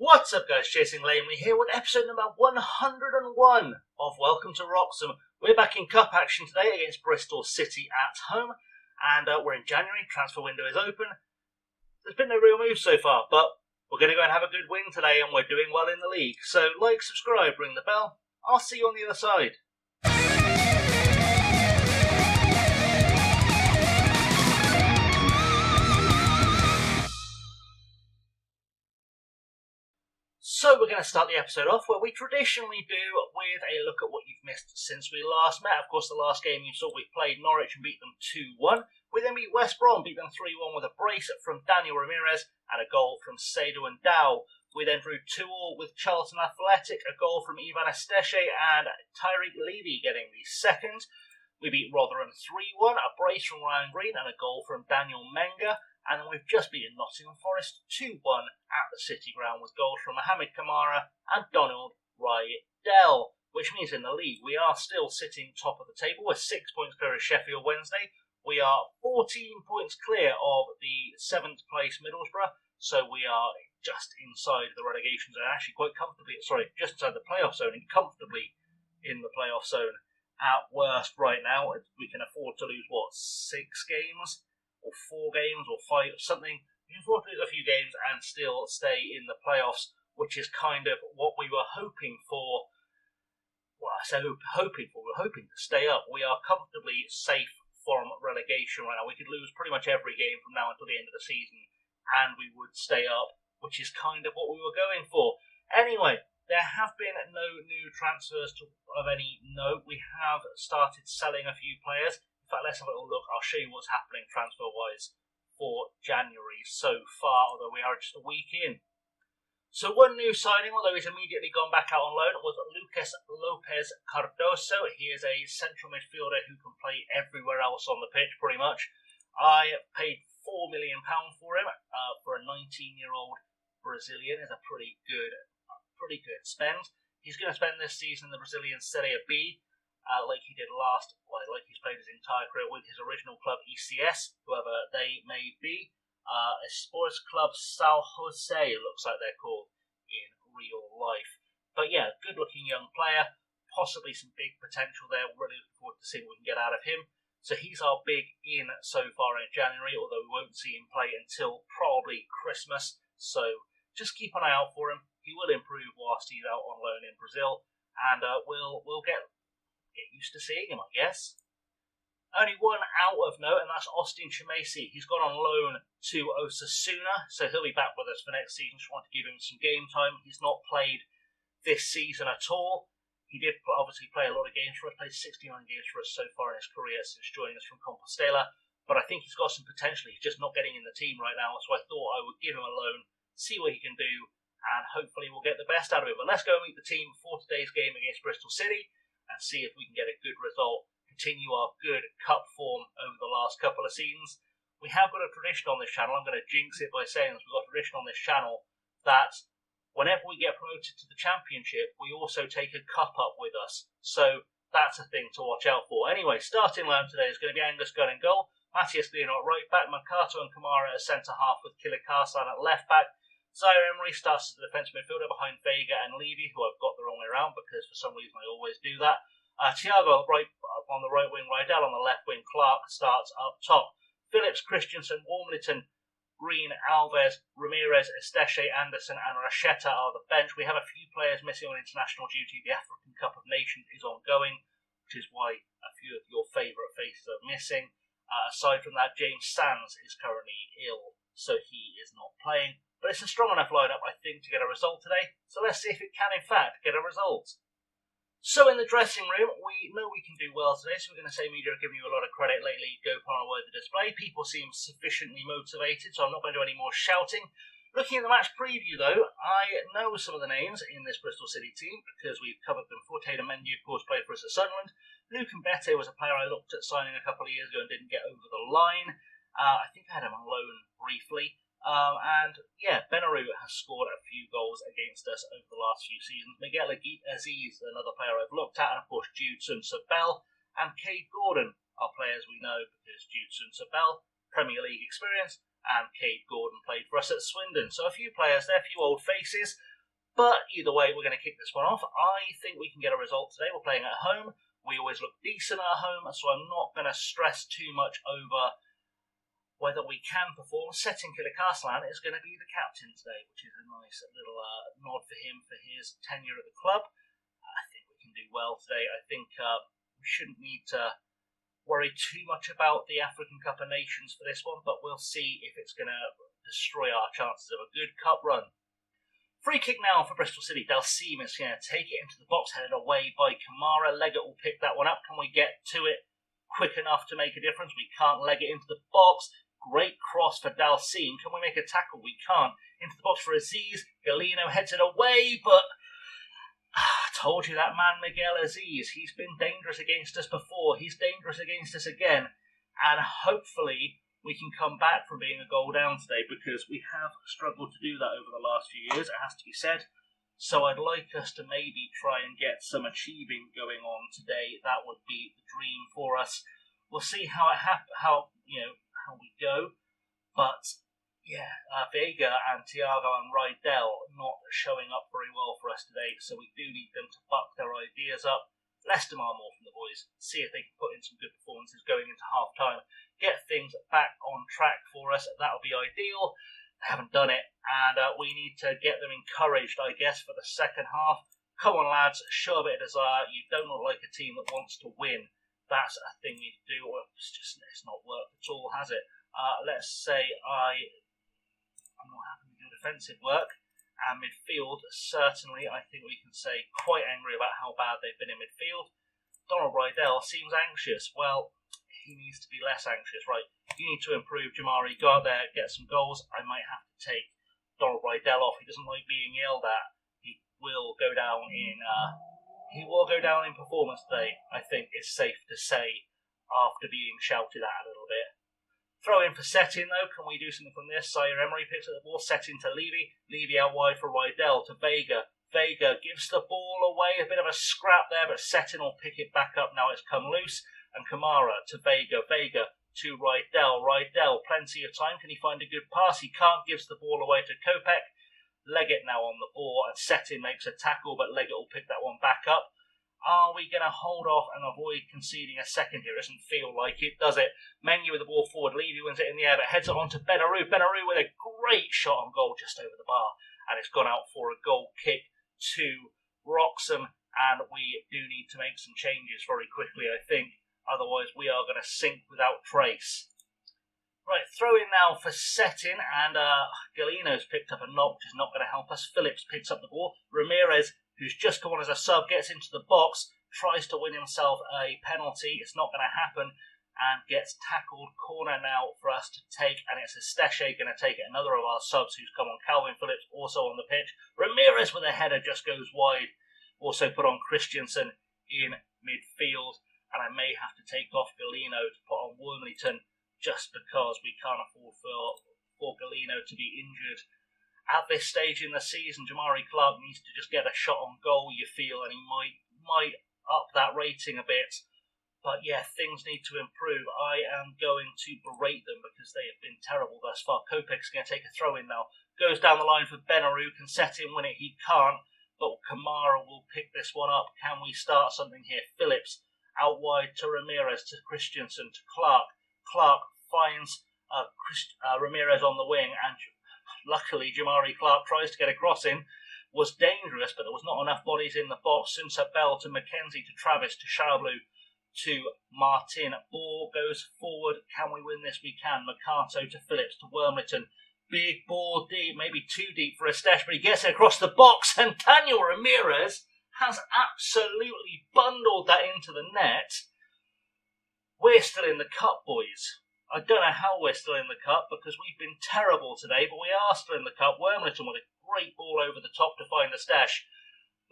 What's up guys, Chasing Lanely here with episode number 101 of Welcome to Wroxham. We're back in cup action today against Bristol City at home, and we're in January, transfer window is open. There's been no real moves so far, but we're going to go and have a good win today and we're doing well in the league. So like, subscribe, ring the bell, I'll see you on the other side. So we're going to start the episode off where we traditionally do with a look at what you've missed since we last met. Of course, the last game you saw we played Norwich and beat them 2-1. We then beat West Brom, beat them 3-1 with a brace from Daniel Ramirez and a goal from Seydou and Dow. We then drew 2-2 with Charlton Athletic, a goal from Ivan Esteche and Tyreek Levy getting the second. We beat Rotherham 3-1, a brace from Ryan Green and a goal from Daniel Menga. And we've just beaten Nottingham Forest 2-1 at the City Ground with goals from Mohamed Kamara and Donald Rydell, which means in the league we are still sitting top of the table. We're 6 points clear of Sheffield Wednesday. We are 14 points clear of the 7th place Middlesbrough, so we are just inside the relegation zone, actually quite comfortably, just inside the playoff zone and comfortably in the playoff zone at worst right now. We can afford to lose, 6 games? Or 4 games, or 5, something. We can afford to lose a few games and still stay in the playoffs, which is kind of what we were hoping for. Well, I say hoping for. We're hoping to stay up. We are comfortably safe from relegation right now. We could lose pretty much every game from now until the end of the season, and we would stay up, which is kind of what we were going for. Anyway, there have been no new transfers of any note. We have started selling a few players. In fact, let's have a little look. I'll show you what's happening transfer-wise for January so far, although we are just a week in. So one new signing, although he's immediately gone back out on loan, was Lucas Lopez Cardoso. He is a central midfielder who can play everywhere else on the pitch, pretty much. I paid £4 million for him. For a 19-year-old Brazilian, is a pretty good spend. He's going to spend this season in the Brazilian Serie B. Like he did like he's played his entire career with his original club ECS, whoever they may be. Sports Club São Jose, looks like they're called in real life. But yeah, good looking young player, possibly some big potential there. We're really looking forward to seeing what we can get out of him. So he's our big in so far in January, although we won't see him play until probably Christmas. So just keep an eye out for him. He will improve whilst he's out on loan in Brazil, and we'll get used to seeing him, I guess. Only one out of note, and that's Austin Chimesi. He's gone on loan to Osasuna, so he'll be back with us for next season. Just want to give him some game time. He's not played this season at all. He did obviously play a lot of games for us, played 69 games for us so far in his career since joining us from Compostela, but I think he's got some potential. He's just not getting in the team right now, so I thought I would give him a loan, see what he can do, and hopefully we'll get the best out of it. But let's go and meet the team for today's game against Bristol City and see if we can get a good result, continue our good cup form over the last couple of seasons. We have got a tradition on this channel. I'm going to jinx it by saying this. We've got a tradition on this channel that whenever we get promoted to the Championship, we also take a cup up with us. So that's a thing to watch out for. Anyway, starting line today is going to be Angus Gunn in goal, Matthias Gleno at right back, Mercato and Kamara at centre half with Kilikasan at left back. Zaire Emery starts as the defensive midfielder behind Vega and Levy, who I've got the wrong way around because for some reason I always do that. Thiago on the right wing, Rydell on the left wing, Clark starts up top. Phillips, Christensen, Warmington, Green, Alves, Ramirez, Esteche, Anderson and Rasheta are the bench. We have a few players missing on international duty. The African Cup of Nations is ongoing, which is why a few of your favourite faces are missing. Aside from that, James Sands is currently ill, so he is not playing. But it's a strong enough lineup, I think, to get a result today. So let's see if it can, in fact, get a result. So in the dressing room, we know we can do well today, so we're going to say media are giving you a lot of credit lately. Go put on a worthy display. People seem sufficiently motivated, so I'm not going to do any more shouting. Looking at the match preview, though, I know some of the names in this Bristol City team because we've covered them before. Taylor Mendy, of course, played for us at Sunderland. Luke Mbete was a player I looked at signing a couple of years ago and didn't get over the line. I think I had him on loan briefly. And yeah, Benarou has scored a few goals against us over the last few seasons. Miguel Aziz, another player I've looked at, and of course Judson Sabel and Cade Gordon are players we know because Judson Sabel, Premier League experience, and Cade Gordon played for us at Swindon. So a few players there, a few old faces. But either way, we're going to kick this one off. I think we can get a result today. We're playing at home. We always look decent at home, so I'm not going to stress too much over whether we can perform. Setting Castellan is going to be the captain today, which is a nice little nod for him for his tenure at the club. I think we can do well today. I think we shouldn't need to worry too much about the African Cup of Nations for this one, but we'll see if it's going to destroy our chances of a good cup run. Free kick now for Bristol City. Yachtsmen is going to take it into the box, headed away by Kamara. Leggett will pick that one up. Can we get to it quick enough to make a difference? We can't leg it into the box. Great cross for Yachtsmen. Can we make a tackle? We can't. Into the box for Aziz. Galeno heads it away, but I told you that man Miguel Aziz. He's been dangerous against us before. He's dangerous against us again. And hopefully we can come back from being a goal down today, because we have struggled to do that over the last few years, it has to be said. So I'd like us to maybe try and get some achieving going on today. That would be the dream for us. We'll see how we go. But yeah, Vega and Thiago and Rydell not showing up very well for us today, so we do need them to buck their ideas up. Less demand more from the boys. See if they can put in some good performances going into half time. Get things back on track for us. That would be ideal. They haven't done it, and we need to get them encouraged, I guess, for the second half. Come on, lads, show a bit of desire. You don't look like a team that wants to win. That's a thing you do. It's not worked at all, has it? Let's say I'm not happy with your defensive work. And midfield, certainly, I think we can say quite angry about how bad they've been in midfield. Donald Rydell seems anxious. Well, he needs to be less anxious, right? You need to improve, Jamari. Go out there, get some goals. I might have to take Donald Rydell off. He doesn't like being yelled at. He will go down in performance today, I think it's safe to say, after being shouted at a little bit. Throw in for Settin, though. Can we do something from this? Sire Emery picks up the ball. Settin to Levy. Levy out wide for Rydell to Vega. Vega gives the ball away. A bit of a scrap there, but Settin will pick it back up. Now it's come loose. And Kamara to Vega. Vega to Rydell. Rydell, plenty of time. Can he find a good pass? He can't. Gives the ball away to Kopek. Leggett now on the ball. And Settin makes a tackle, but Leggett will pick that one back up. Are we going to hold off and avoid conceding a second here? It doesn't feel like it, does it? Menu with the ball forward. Levy wins it in the air, but heads it on to Benarou. Benarou with a great shot on goal just over the bar. And it's gone out for a goal kick to Wroxham. And we do need to make some changes very quickly, I think. Otherwise, we are going to sink without trace. Right, throw in now for Settin. And Galeno's picked up a knock, which is not going to help us. Phillips picks up the ball. Ramirez, who's just come on as a sub, gets into the box, tries to win himself a penalty. It's not going to happen, and gets tackled. Corner now for us to take, and it's Esteshe going to take it. Another of our subs who's come on. Calvin Phillips also on the pitch. Ramirez with a header just goes wide. Also put on Christensen in midfield, and I may have to take off Galeno to put on Wormleyton, just because we can't afford for Galeno to be injured. At this stage in the season, Jamari Clark needs to just get a shot on goal, you feel, and he might up that rating a bit. But yeah, things need to improve. I am going to berate them because they have been terrible thus far. Kopek's going to take a throw in now. Goes down the line for Benarou, can Settin win it? He can't, but Kamara will pick this one up. Can we start something here? Phillips out wide to Ramirez, to Christensen, to Clark. Clark finds Ramirez on the wing, and luckily, Jamari Clark tries to get a cross in. Was dangerous, but there was not enough bodies in the box. Sunset Bell to Mackenzie, to Travis, to Charblu, to Martin. Ball goes forward. Can we win this? We can. Mercato to Phillips, to Wormleyton. Big ball deep, maybe too deep for Estesh, but he gets it across the box, and Daniel Ramirez has absolutely bundled that into the net. We're still in the cup, boys. I don't know how we're still in the cup, because we've been terrible today, but we are still in the cup. Wormleyton with a great ball over the top to find Estesh.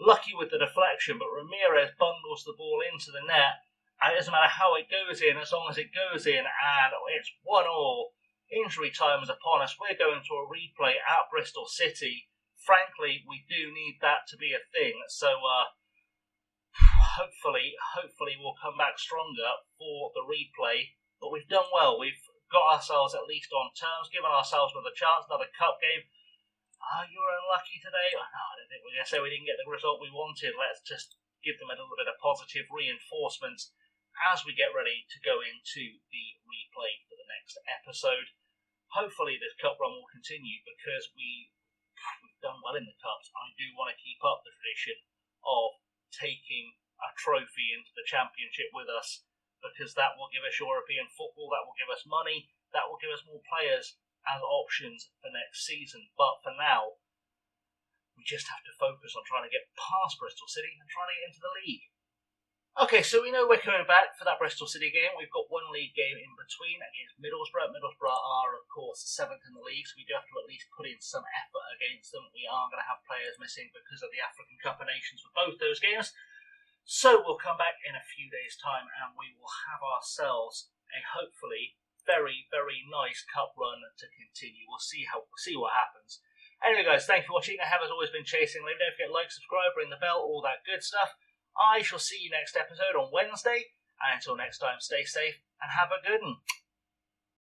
Lucky with the deflection, but Ramirez bundles the ball into the net. And it doesn't matter how it goes in, as long as it goes in, and it's 1-1. Injury time is upon us. We're going to a replay at Bristol City. Frankly, we do need that to be a thing. So hopefully we'll come back stronger for the replay. But we've done well. We've got ourselves at least on terms, given ourselves another chance, another cup game. You were unlucky today. No, I don't think we're going to say we didn't get the result we wanted. Let's just give them a little bit of positive reinforcement as we get ready to go into the replay for the next episode. Hopefully this cup run will continue because we've done well in the cups. I do want to keep up the tradition of taking a trophy into the championship with us, because that will give us European football, that will give us money, that will give us more players as options for next season. But for now, we just have to focus on trying to get past Bristol City and trying to get into the league. Okay, so we know we're coming back for that Bristol City game. We've got one league game in between against Middlesbrough. Middlesbrough are, of course, 7th in the league, so we do have to at least put in some effort against them. We are going to have players missing because of the African Cup of Nations for both those games. So we'll come back in a few days' time and we will have ourselves a hopefully very, very nice cup run to continue. We'll see what happens. Anyway, guys, thanks for watching. I have, as always, been Chasing Liam. Don't forget to like, subscribe, ring the bell, all that good stuff. I shall see you next episode on Wednesday. And until next time, stay safe and have a good one.